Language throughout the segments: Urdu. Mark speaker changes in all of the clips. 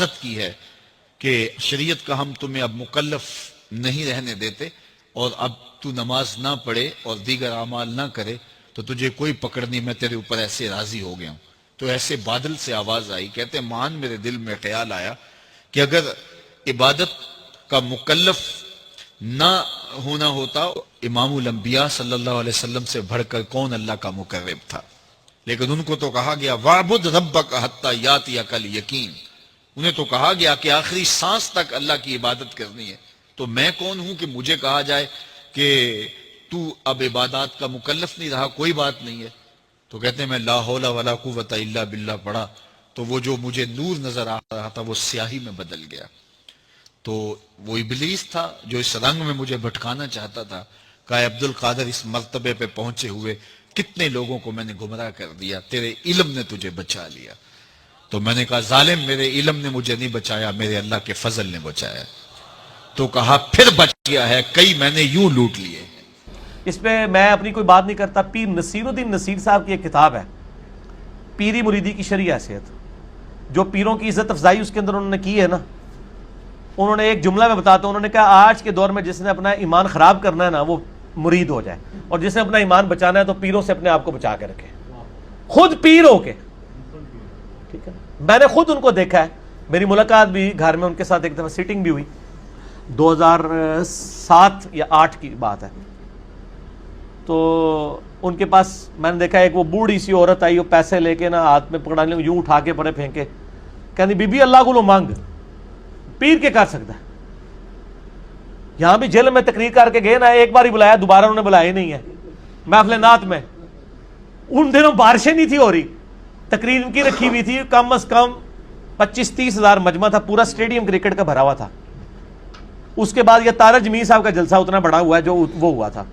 Speaker 1: عادت کی ہے کہ شریعت کا ہم تمہیں اب مکلف نہیں رہنے دیتے، اور اب تو نماز نہ پڑھے اور دیگر اعمال نہ کرے تو تجھے کوئی پکڑ نہیں، میں تیرے اوپر ایسے راضی ہو گیا ہوں۔ تو ایسے بادل سے آواز آئی، کہتے ہیں مان میرے دل میں خیال آیا کہ اگر عبادت کا مکلف نہ ہونا ہوتا، امام الانبیاء صلی اللہ علیہ وسلم سے بڑھ کر کون اللہ کا مقرب تھا، لیکن ان کو تو کہا گیا وَاعْبُدْ رَبَّكَ حَتَّى يَأْتِيَكَ الْيَقِينُ، انہیں تو کہا گیا کہ آخری سانس تک اللہ کی عبادت کرنی ہے۔ تو میں کون ہوں کہ مجھے کہا جائے کہ تو اب عبادات کا مکلف نہیں رہا، کوئی بات نہیں ہے۔ تو کہتے ہیں میں لا حول ولا قوت الا باللہ پڑھا تو وہ جو مجھے نور نظر آ رہا تھا وہ سیاہی میں بدل گیا۔ تو وہ ابلیس تھا جو اس رنگ میں مجھے بھٹکانا چاہتا تھا، کہا عبد القادر اس مرتبے پہ پہنچے ہوئے کتنے لوگوں کو میں نے گمراہ کر دیا، تیرے علم نے تجھے بچا لیا۔ تو میں نے کہا ظالم، میرے علم نے مجھے نہیں بچایا، میرے اللہ کے فضل نے بچایا۔ تو کہا پھر بچ گیا ہے، کئی میں نے یوں لوٹ لیے۔
Speaker 2: اس پہ میں اپنی کوئی بات نہیں کرتا، پیر نصیر الدین نصیر صاحب کی ایک کتاب ہے پیری مریدی کی شرعی حیثیت، جو پیروں کی عزت افزائی اس کے اندر انہوں نے کی ہے نا، انہوں نے ایک جملہ میں بتاتا ہوں، انہوں نے کہا آج کے دور میں جس نے اپنا ایمان خراب کرنا ہے نا وہ مرید ہو جائے، اور جس نے اپنا ایمان بچانا ہے تو پیروں سے اپنے آپ کو بچا کے رکھے، خود پیر ہو کے۔ ٹھیک ہے، میں نے خود ان کو دیکھا ہے، میری ملاقات بھی گھر میں ان کے ساتھ ایک دفعہ سیٹنگ بھی ہوئی، 2007 یا 8 کی بات ہے۔ تو ان کے پاس میں نے دیکھا ایک وہ بوڑھی سی عورت آئی، وہ پیسے لے کے نا ہاتھ میں پکڑا لیں، یوں اٹھا کے پڑے پھینکے، کہنی بی بی اللہ کو لو مانگ، پیر کے کر سکتا ہے۔ یہاں بھی جیل میں تقریر کر کے گئے نا، ایک بار ہی بلایا، دوبارہ انہوں نے بلایا ہی نہیں ہے محفل نعت میں۔ ان دنوں بارشیں نہیں تھی ہو رہی، تقریر ان کی رکھی ہوئی تھی، کم از کم 25-30 ہزار مجمع تھا، پورا اسٹیڈیم کرکٹ کا بھرا ہوا تھا۔ اس کے بعد یہ طارق جمیل صاحب کا جلسہ اتنا بڑا ہوا ہے جو وہ ہوا تھا،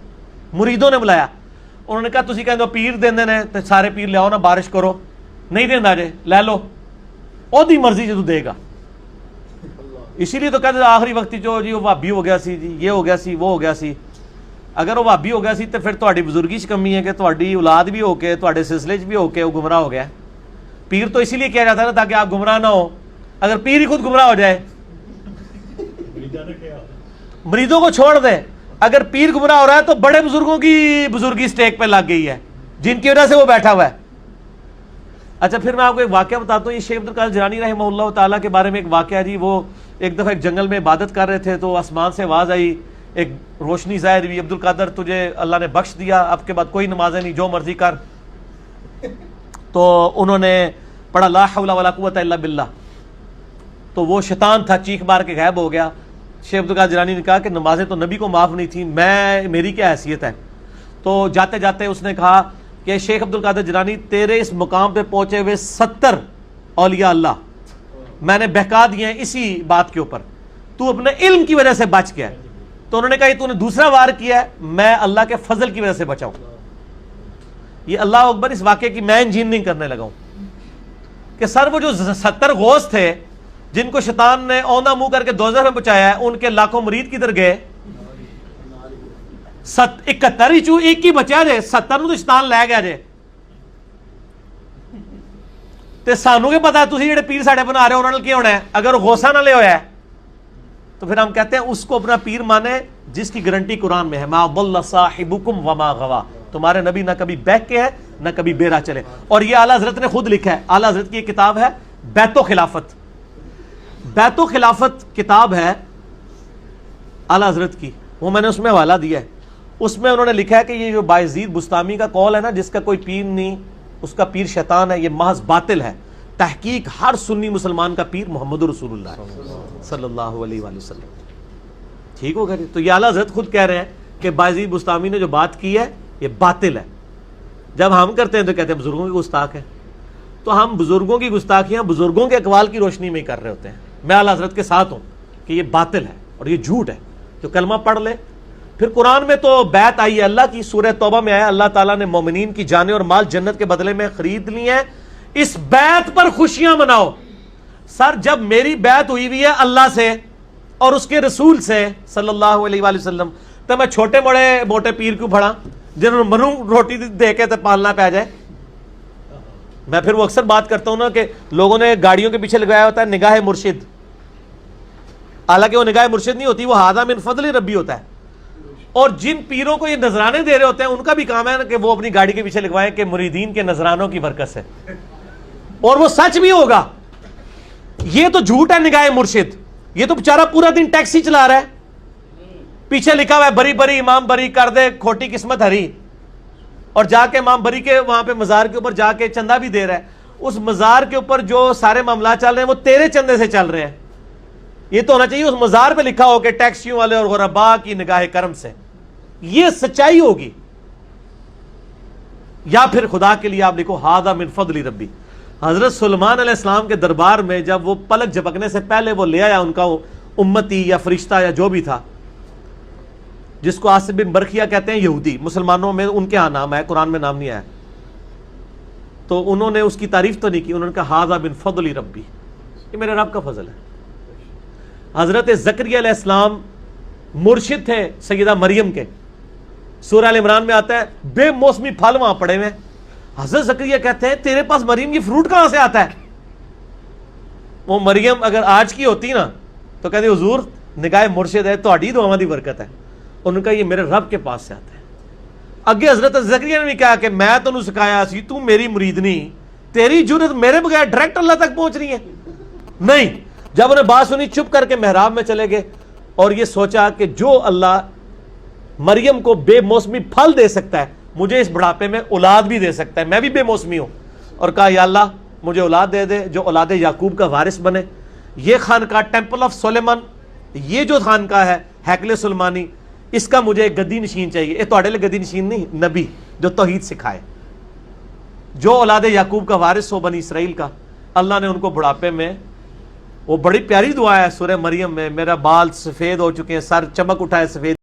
Speaker 2: مریدوں نے بلایا، انہوں نے کہا تسی کہندے ہو پیر دیندے نے تے سارے پیر لے آؤ نا، بارش کرو، نہیں دیندا جے لے لو، او دی مرضی جو دے گا۔ اسی لیے تو کہتے آخری وقت جو جی وہ وہابی ہو گیا سی، جی یہ ہو گیا سی، وہ ہو گیا سی۔ اگر وہ وہابی ہو گیا سی تو پھر تہاڈی بزرگی چ کمی ہے کہ تہاڈی اولاد بھی ہو کے تہاڈے سلسلے چ بھی ہو کے وہ گمراہ ہو گیا۔ پیر تو اسی لیے کیا جاتا ہے نا تاکہ آپ گمراہ نہ ہو، اگر پیر ہی خود گمراہ ہو جائے، مریدوں کو چھوڑ دے، اگر پیر گمراہ ہو رہا ہے تو بڑے بزرگوں کی بزرگی سٹیک پہ لگ گئی ہے جن کی وجہ سے وہ بیٹھا ہوا ہے۔ اچھا پھر میں آپ کو ایک واقعہ بتاتا ہوں، یہ شیخ عبد القادر جیلانی رحمہ اللہ تعالیٰ کے بارے میں ایک واقعہ ہے جی۔ وہ ایک دفعہ ایک جنگل میں عبادت کر رہے تھے تو آسمان سے آواز آئی، ایک روشنی ظاہر ہوئی، عبد القادر تجھے اللہ نے بخش دیا، اب کے بعد کوئی نمازیں نہیں، جو مرضی کر۔ تو انہوں نے پڑھا لا حول ولا قوت الا باللہ، تو وہ شیطان تھا چیخ مار کے غائب ہو گیا۔ شیخ عبد القادر جیلانی نے کہا کہ نمازیں تو نبی کو معاف نہیں تھیں، میری کیا حیثیت ہے؟ تو جاتے جاتے اس نے کہا کہ شیخ عبد القادر جیلانی تیرے اس مقام پہ پہنچے ہوئے 70 اولیاء اللہ میں نے بہکا دیے ہیں اسی بات کے اوپر، تو اپنے علم کی وجہ سے بچ گیا ہے۔ تو انہوں نے کہا یہ تو نے دوسرا وار کیا ہے، میں اللہ کے فضل کی وجہ سے بچا ہوں۔ یہ اللہ اکبر، اس واقعے کی میں انجینئرنگ کرنے لگا ہوں کہ سر وہ جو 70 غوث تھے جن کو شیطان نے اوندھا منہ کر کے دوزخ میں پہنچایا ہے، ان کے لاکھوں مرید کدھر گئے؟ 71 ہی چوں ایک ہی بچا جے، 70 نو تو شیطان لے گیا جے۔ تے سانو کے پتا تسی جڑے پیر ساڈے بنا رہے ہو انہاں نال کی ہونا ہے؟ اگر غوثاں نال ہویا ہے تو پھر ہم کہتے ہیں اس کو اپنا پیر مانے جس کی گارنٹی قرآن میں ہے، ما ضل صاحبکم وما غوا، تمہارے نبی نہ کبھی بہک کے ہے نہ کبھی بیرا چلے۔ اور یہ اعلیٰ حضرت نے خود لکھا ہے، اعلیٰ حضرت کی ایک کتاب ہے بیت و خلافت، بیت و خلافت کتاب ہے اعلیٰ حضرت کی، وہ میں نے اس میں حوالہ دیا ہے۔ اس میں انہوں نے لکھا ہے کہ یہ جو بایزید بستامی کا قول ہے نا، جس کا کوئی پیر نہیں، اس کا پیر شیطان ہے، یہ محض باطل ہے۔ تحقیق ہر سنی مسلمان کا پیر محمد رسول اللہ صلی اللہ علیہ وآلہ وسلم۔ ٹھیک ہو گیا؟ تو یہ اعلیٰ حضرت خود کہہ رہے ہیں کہ بایزید بستامی نے جو بات کی ہے یہ باطل ہے۔ جب ہم کرتے ہیں تو کہتے ہیں بزرگوں کی گستاخ ہے، تو ہم بزرگوں کی گستاخیاں بزرگوں کے اقوال کی روشنی میں ہی کر رہے ہوتے ہیں۔ میں اعلیٰ حضرت کے ساتھ ہوں کہ یہ باطل ہے اور یہ جھوٹ ہے۔ جو کلمہ پڑھ لے، پھر قرآن میں تو بیعت آئی ہے اللہ کی، سورہ توبہ میں آیا اللہ تعالیٰ نے مومنین کی جانیں اور مال جنت کے بدلے میں خرید لی ہیں، اس بیعت پر خوشیاں مناؤ۔ سر جب میری بیعت ہوئی ہوئی ہے اللہ سے اور اس کے رسول سے صلی اللہ علیہ وآلہ وسلم، تو میں چھوٹے موٹے پیر کیوں پڑھا جنہوں نے منو روٹی دے کے تو پالنا پہ جائے؟ میں پھر وہ اکثر بات کرتا ہوں نا کہ لوگوں نے گاڑیوں کے پیچھے لگایا ہوتا ہے نگاہ مرشد، حالانکہ وہ نگاہ مرشد نہیں ہوتی، وہ ھذا من فضل ربی ہوتا ہے. اور جن پیروں کو یہ نذرانے دے رہے ہوتے ہیں ان کا بھی کام ہے کہ وہ اپنی گاڑی کے پیچھے لگوائیں کہ مریدین کے نذرانوں کی برکت سے، اور وہ سچ بھی ہوگا. یہ تو جھوٹ ہے نگاہ مرشد، یہ تو بیچارہ پورا دن ٹیکسی چلا رہا ہے، پیچھے لکھا ہوا ہے بری بری امام بری کر دے کھوٹی قسمت ہری، اور جا کے امام بری کے وہاں پہ مزار کے اوپر جا کے چندہ بھی دے رہا ہے. اس مزار کے اوپر جو سارے معاملات چل رہے ہیں وہ تیرے چندے سے چل رہے ہیں. یہ تو ہونا چاہیے اس مزار پہ لکھا ہو کہ ٹیکسیوں والے اور غربا کی نگاہ کرم سے. یہ سچائی ہوگی. یا پھر خدا کے لیے آپ لکھو ھذا من فضل ربی. حضرت سلیمان علیہ السلام کے دربار میں جب وہ پلک جھپکنے سے پہلے وہ لے آیا ان کا وہ امتی یا فرشتہ یا جو بھی تھا، جس کو آصف بن برخیہ کہتے ہیں یہودی، مسلمانوں میں ان کے ہاں نام ہے، قرآن میں نام نہیں آیا، تو انہوں نے اس کی تعریف تو نہیں کی، انہوں نے کہا ھذا من فضل ربی، یہ میرے رب کا فضل ہے. حضرت زکریا علیہ السلام مرشد تھے سیدہ مریم کے. سورہ ال عمران میں آتا ہے بے موسمی پھل وہاں پڑے ہوئے. حضرت زکریا کہتے ہیں تیرے پاس مریم یہ فروٹ کہاں سے آتا ہے؟ وہ مریم اگر آج کی ہوتی نا تو کہتے حضور نگاہ مرشد ہے، تہاڈی دعاواں دی برکت ہے. انہوں نے کہا یہ میرے رب کے پاس سے آتا ہے. اگے حضرت زکریا نے بھی کہا کہ میں تینوں سکھایا سی، تو میری مریدنی، تیری جرت میرے بغیر ڈائریکٹ اللہ تک پہنچ رہی ہے. نہیں، جب انہیں بات سنی چپ کر کے محراب میں چلے گئے اور یہ سوچا کہ جو اللہ مریم کو بے موسمی پھل دے سکتا ہے مجھے اس بڑھاپے میں اولاد بھی دے سکتا ہے، میں بھی بے موسمی ہوں. اور کہا یا اللہ مجھے اولاد دے دے جو اولاد یعقوب کا وارث بنے. یہ خانقاہ ٹیمپل آف سلیمان، یہ جو خانقاہ ہے ہیکل سلمانی، اس کا مجھے ایک گدی نشین چاہیے. یہ تہاڈے لیے گدی نشین نہیں، نبی جو توحید سکھائے، جو اولاد یعقوب کا وارث ہو بنی اسرائیل کا. اللہ نے ان کو بڑھاپے میں، وہ بڑی پیاری دعا ہے سورہ مریم میں، میرا بال سفید ہو چکے ہیں، سر چمک اٹھا ہے سفید